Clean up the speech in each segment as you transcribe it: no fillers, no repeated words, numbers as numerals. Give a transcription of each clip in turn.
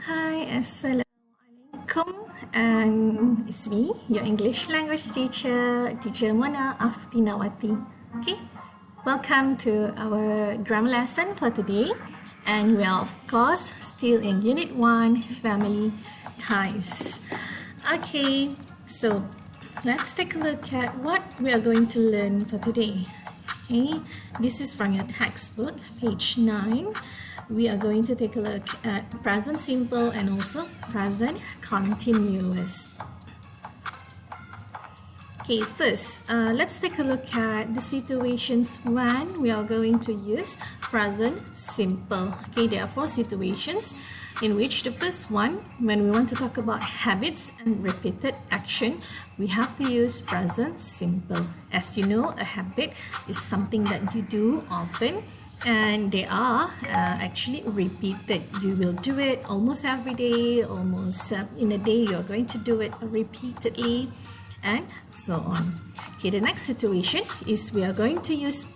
Hi, Assalamualaikum, and it's me, your English language teacher, Teacher Mona Aftinawati. Okay, welcome to our grammar lesson for today, and we are of course still in Unit 1, Family Ties. Okay, so let's take a look at what we are going to learn for today. Okay, this is from your textbook, page 9. We are going to take a look at present simple and also present continuous. Okay, first, let's take a look at the situations when we are going to use present simple. Okay, there are 4 situations in which the first one, when we want to talk about habits and repeated action, we have to use present simple. As you know, a habit is something that you do often, and they are actually repeated. You will do it almost every day, almost in a day you're going to do it repeatedly, and so on. Okay, the next situation is we are going to use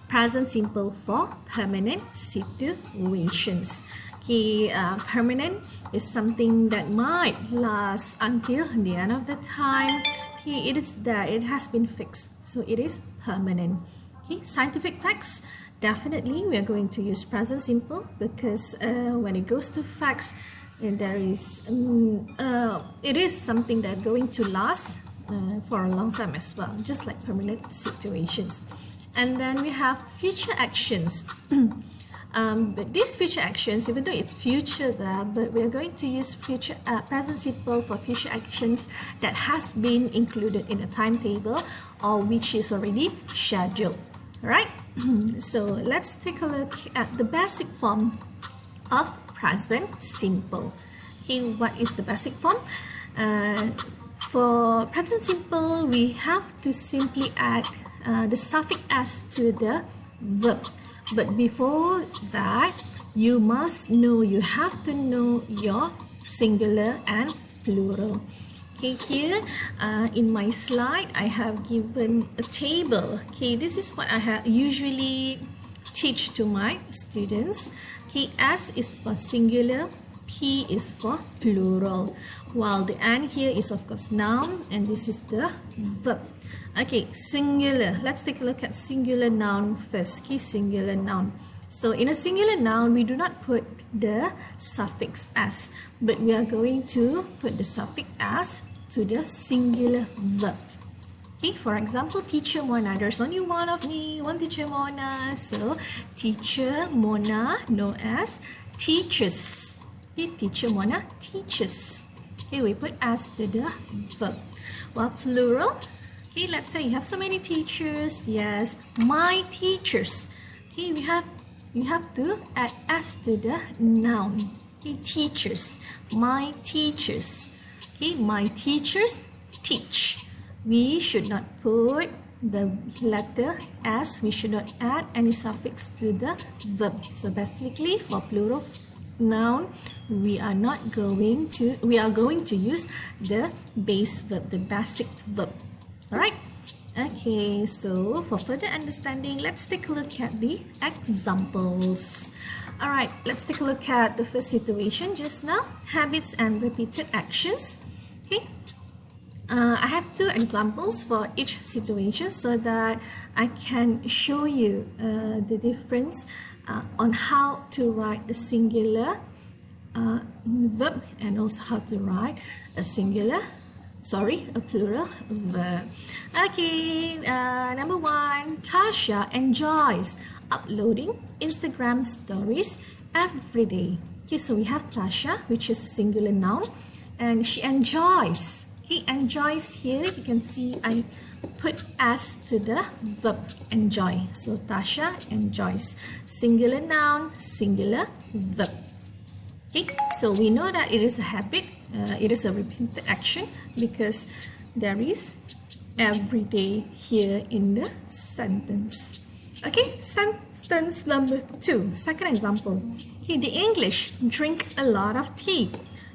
present simple for permanent situations. Okay, permanent is something that might last until the end of the time. Okay, it is there, it has been fixed, so it is permanent. Okay, scientific facts. Definitely, we are going to use present simple because when it goes to facts, there is it is something that going to last for a long time as well, just like permanent situations. And then we have future actions. But these future actions, even though it's future there, but we are going to use future present simple for future actions that has been included in a timetable or which is already scheduled. Right, so let's take a look at the basic form of present simple. Okay, what is the basic form? For present simple, we have to simply add the suffix s to the verb. But before that, you must know, you have to know your singular and plural. Okay, here in my slide, I have given a table. Okay, this is what I have usually teach to my students. Okay, S is for singular, P is for plural, while the N here is of course noun, and this is the verb. Okay, singular. Let's take a look at singular noun first. Okay, singular noun. So in a singular noun, we do not put the suffix s, but we are going to put the suffix s to the singular verb. Okay, for example, teacher Mona. There's only one of me, one teacher Mona. So teacher Mona, known as teaches. Okay, teacher Mona teaches. Okay, we put s to the verb. While plural, okay, let's say you have so many teachers. Yes, my teachers. Okay, you have to add s to the noun. Okay, teachers, my teachers. Okay, my teachers teach. We should not put the letter s. We should not add any suffix to the verb. So basically, for plural noun, we are going to use the base verb, the basic verb. All right. Okay, so for further understanding, let's take a look at the examples. All right, let's take a look at the first situation just now, habits and repeated actions. Okay, I have 2 examples for each situation so that I can show you the difference on how to write a singular verb and also how to write a plural verb. Okay, number 1, Tasha enjoys uploading Instagram stories every day. Okay, so we have Tasha, which is a singular noun, and she enjoys. Okay, enjoys here, you can see I put s to the verb enjoy. So Tasha enjoys, singular noun, singular verb. Okay, so we know that it is a habit, it is a repeated action because there is every day here in the sentence. Okay, sentence number 2, second example. Okay, the English drink a lot of tea.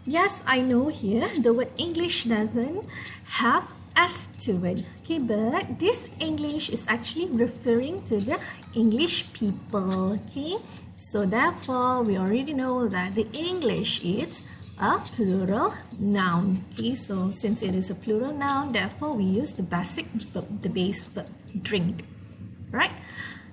Yes, I know here the word English doesn't have S to it. Okay, but this English is actually referring to the English people. Okay, so therefore we already know that the English is a plural noun. Okay, so since it is a plural noun, therefore we use the basic verb, the base verb, drink. Right?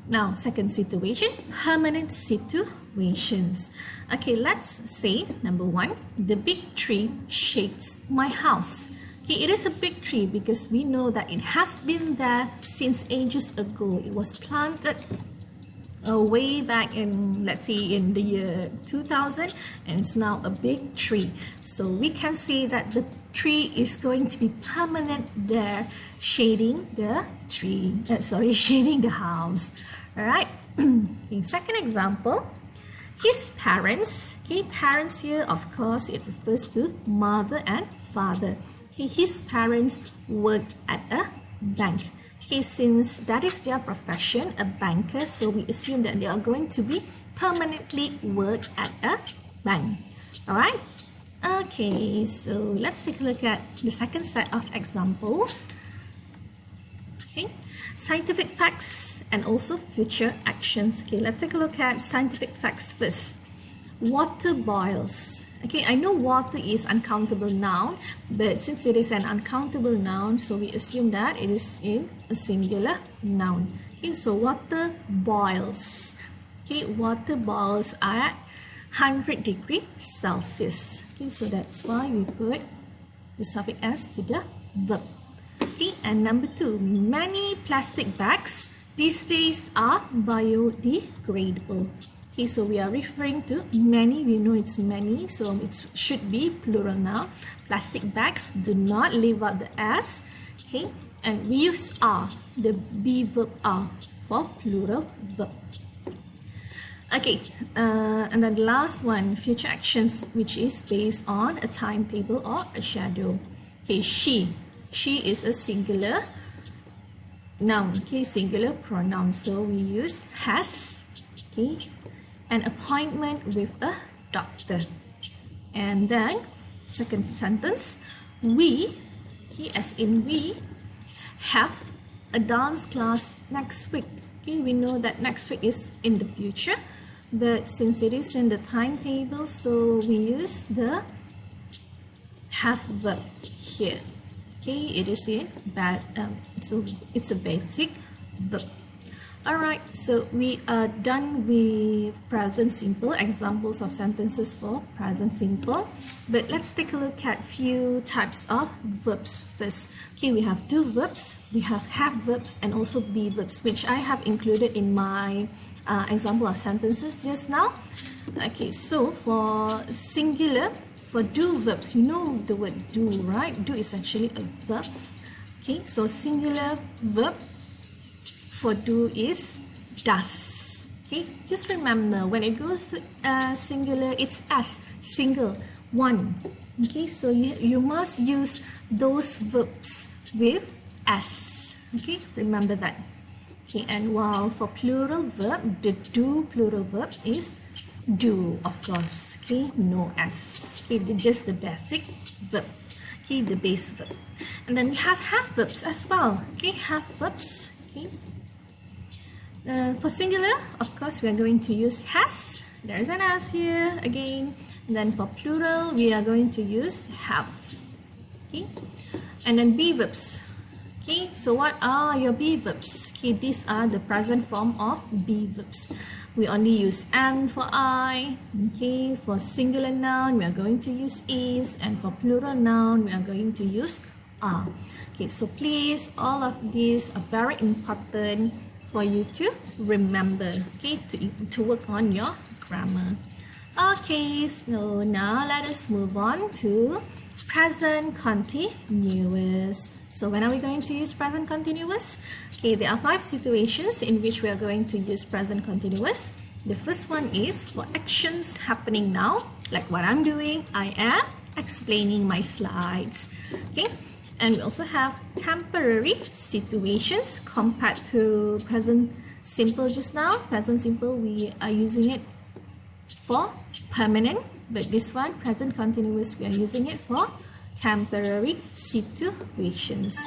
Now, second situation, permanent situations. Okay, let's say number one, the big tree shades my house. Okay, it is a big tree because we know that it has been there since ages ago. It was planted way back in, let's say, in the year 2000, and it's now a big tree. So we can say that the tree is going to be permanent there, shading the tree. Shading the house. All right. Okay, second example, his parents. Okay, parents here, of course, it refers to mother and father. Okay, his parents worked at a bank. Okay, since that is their profession, a banker, so we assume that they are going to be permanently work at a bank. All right. Okay, so let's take a look at the second set of examples. Okay, scientific facts and also future actions. Okay, let's take a look at scientific facts first. Water boils. Okay, I know water is uncountable noun, but since it is an uncountable noun, so we assume that it is in a singular noun. Okay, so water boils. Okay, water boils at 100 degrees Celsius. Okay, so that's why we put the suffix s to the verb. Okay, and number two, many plastic bags these days are biodegradable. Okay, so we are referring to many. We know it's many, so it should be plural now. Plastic bags, do not leave out the s. Okay, and we use are, the be verb are for plural verb. Okay, and then the last one, future actions, which is based on a timetable or a schedule. Okay, she is a singular noun. Okay, singular pronoun, so we use has. Okay, an appointment with a doctor. And then second sentence, we, okay, as in we, have a dance class next week. Okay, we know that next week is in the future, but since it is in the timetable, so we use the have verb here. Okay, it is in so it's a basic verb. Alright, so we are done with present simple, examples of sentences for present simple. But let's take a look at few types of verbs first. Okay, we have do verbs, we have verbs, and also be verbs, which I have included in my example of sentences just now. Okay, so for singular, for do verbs, you know the word do, right? Do is actually a verb. Okay, so singular verb for do is does. Okay, just remember when it goes to singular, it's as, single, one. Okay, so you must use those verbs with as. Okay, remember that. Okay, and while for plural verb, the do plural verb is do, of course. Okay, no as. Okay, just the basic verb. Okay, the base verb. And then we have verbs as well. Okay, have verbs. Okay. For singular, of course, we are going to use has. There's an as here again. And then for plural, we are going to use have. Okay. And then be verbs. Okay. So what are your be verbs? Okay. These are the present form of be verbs. We only use and for I. Okay. For singular noun, we are going to use is, and for plural noun, we are going to use are. Okay. So please, all of these are very important for you to remember, okay, to work on your grammar. Okay, so now let us move on to present continuous. So when are we going to use present continuous? Okay, there are 5 situations in which we are going to use present continuous. The first one is for actions happening now, like what I'm doing. I am explaining my slides. Okay. And we also have temporary situations compared to present simple just now. Present simple, we are using it for permanent, but this one, present continuous, we are using it for temporary situations.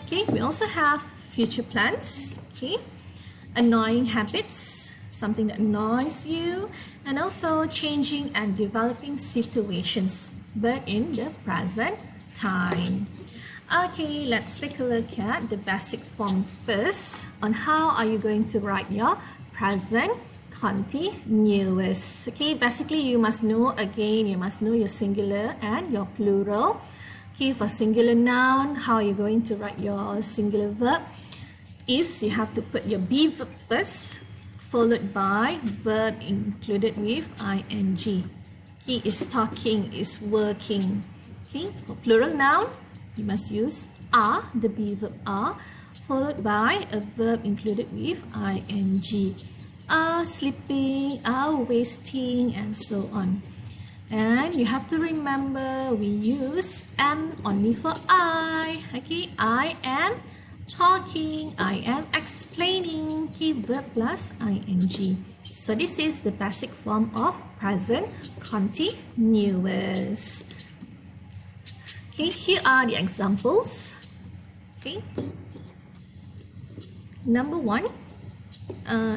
Okay, we also have future plans. Okay, annoying habits, something that annoys you, and also changing and developing situations, but in the present time. Okay, let's take a look at the basic form first on how are you going to write your present continuous. Okay, basically you must know again, you must know your singular and your plural. Okay, for singular noun, how are you going to write your singular verb? Is you have to put your be verb first, followed by verb included with ing. He is talking, is working. Okay, for plural noun, you must use are, the be verb are, followed by a verb included with ing. Are sleeping, are wasting, and so on. And you have to remember we use am only for I. Okay, I am talking, I am explaining. Okay, verb plus ing. So this is the basic form of present continuous. Okay, here are the examples. Okay, number one,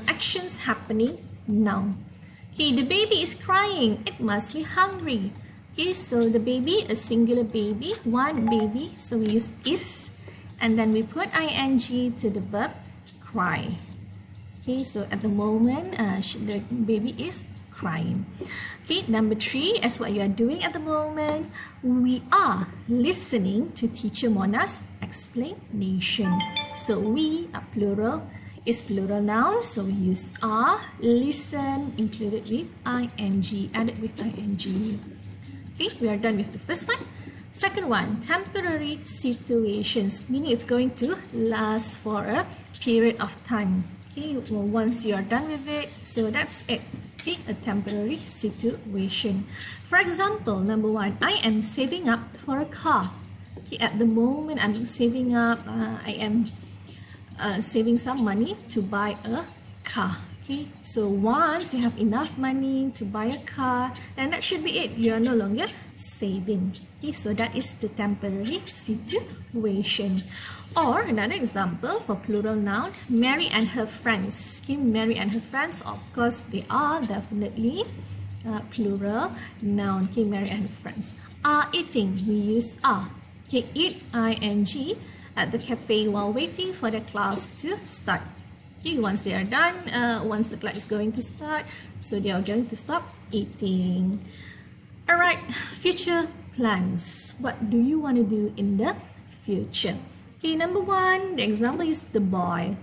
actions happening now. Okay, the baby is crying. It must be hungry. Okay, so the baby, a singular baby, one baby. So we use is, and then we put ing to the verb cry. Okay, so at the moment, the baby is crying. Okay, number three, as what you are doing at the moment, we are listening to Teacher Mona's explanation. So we are plural, is plural noun, so we use are, listen, included with ing, added with ing. Okay, we are done with the first one. Second one, temporary situations, meaning it's going to last for a period of time. Okay, well, once you are done with it, so that's it. Okay, a temporary situation. For example, number one, I am saving up for a car. Okay, at the moment, I'm saving up, I am saving some money to buy a car. Okay, so once you have enough money to buy a car, then that should be it. You are no longer saving. Okay, so that is the temporary situation. Or another example for plural noun, Mary and her friends. Okay, Mary and her friends, of course, they are definitely plural noun. Okay, Mary and her friends are eating. We use are. Okay, eat ing at the cafe while waiting for the class to start. Okay, once they are done, once the class is going to start, so they are going to stop eating. Alright, future plans. What do you want to do in the future? Okay, number one, the example is the boy.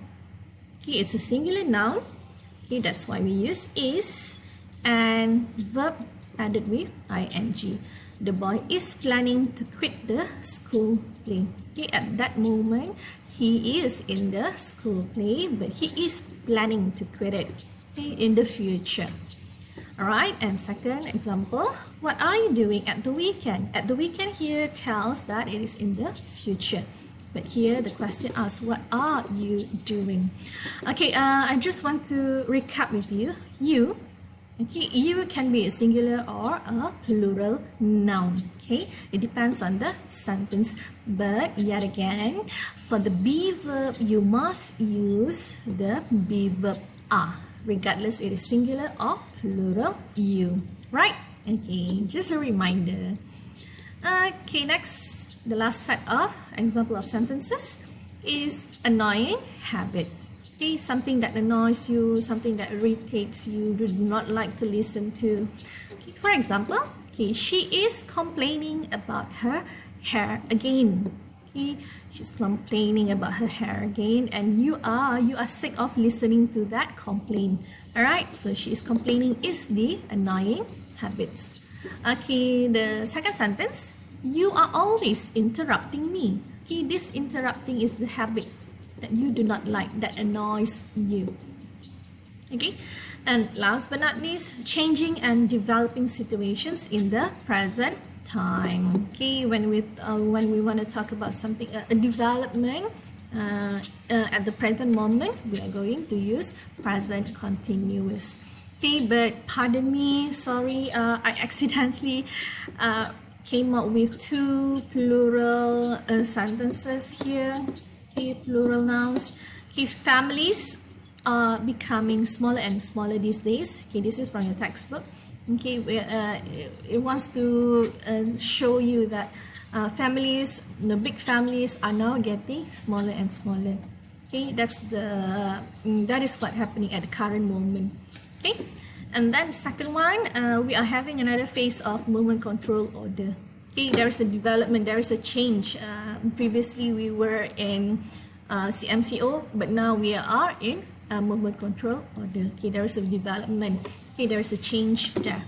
Okay, it's a singular noun. Okay, that's why we use is and verb added with ing. The boy is planning to quit the school play. Okay, at that moment, he is in the school play, but he is planning to quit it, okay, in the future. Alright, and second example, what are you doing at the weekend? At the weekend here tells that it is in the future. But here the question asks, what are you doing? Okay, I just want to recap with you. You, okay, you can be a singular or a plural noun. Okay, it depends on the sentence. But yet again, for the be verb, you must use the be verb are, regardless it is singular or plural you. Right? Okay, just a reminder. Okay, next, the last set of example of sentences is annoying habit. Okay, something that annoys you, something that irritates you, do not like to listen to. Okay, for example, okay, she is complaining about her hair again. Okay, she's complaining about her hair again, and you are sick of listening to that complaint. Alright, so she is complaining is the annoying habit. Okay, the second sentence, you are always interrupting me. Okay, this interrupting is the habit that you do not like, that annoys you. Okay, and last but not least, changing and developing situations in the present time. Okay, when we want to talk about something, a development at the present moment, we are going to use present continuous. Okay, but pardon me, sorry, I accidentally came up with two plural sentences here. Okay, plural nouns. Okay, families are becoming smaller and smaller these days. Okay, this is from your textbook. Okay, it wants to show you that families, the big families, are now getting smaller and smaller. Okay, that is what's happening at the current moment. Okay, and then second one, we are having another phase of movement control order. Okay, there is a development, there is a change. Previously we were in CMCO, but now we are in movement control order. Okay, there is a development. Okay, there is a change there.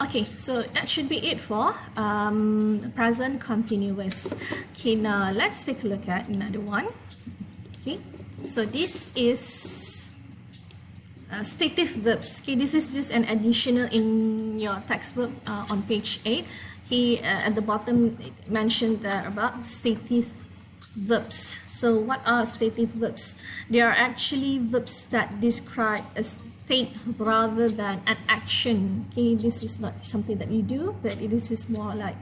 Okay, so that should be it for present continuous. Okay, now let's take a look at another one. Okay, so this is stative verbs. Okay, this is just an additional in your textbook on page 8. Okay, at the bottom it mentioned about stative verbs. So what are stative verbs? They are actually verbs that describe a state rather than an action. Okay, this is not something that you do, but this is more like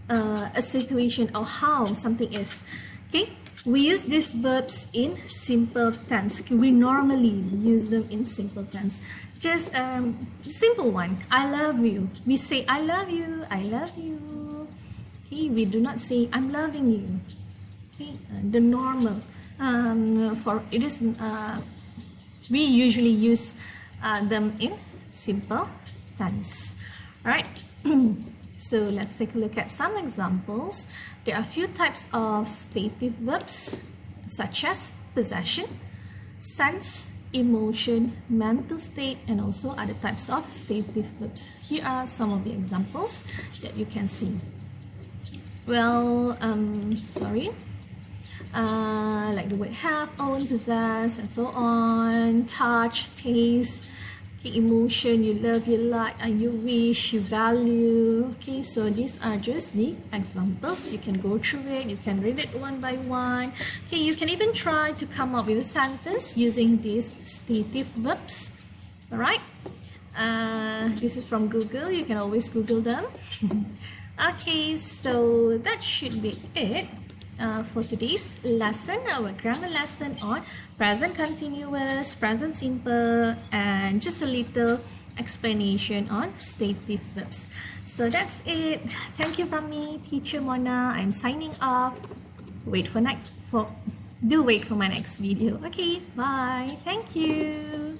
a situation or how something is. Okay, we use these verbs in simple tense. Okay, we normally use them in simple tense. Just simple one. I love you. We say I love you. I love you. Okay, we do not say I'm loving you. Okay, the normal for it is we usually use them in simple tense. Right. So let's take a look at some examples. There are a few types of stative verbs such as possession, sense, emotion, mental state, and also other types of stative verbs. Here are some of the examples that you can see. Well, like the word have, own, possess, and so on. Touch, taste, okay, emotion, you love, you like, you wish, you value. Okay, so these are just the examples. You can go through it, you can read it one by one. Okay, you can even try to come up with a sentence using these stative verbs. Alright, this is from Google. You can always Google them. Okay, so that should be it for today's lesson, our grammar lesson on present continuous, present simple, and just a little explanation on stative verbs. So that's it. Thank you from me, Teacher Mona. I'm signing off. Wait for my next video. Okay, bye. Thank you.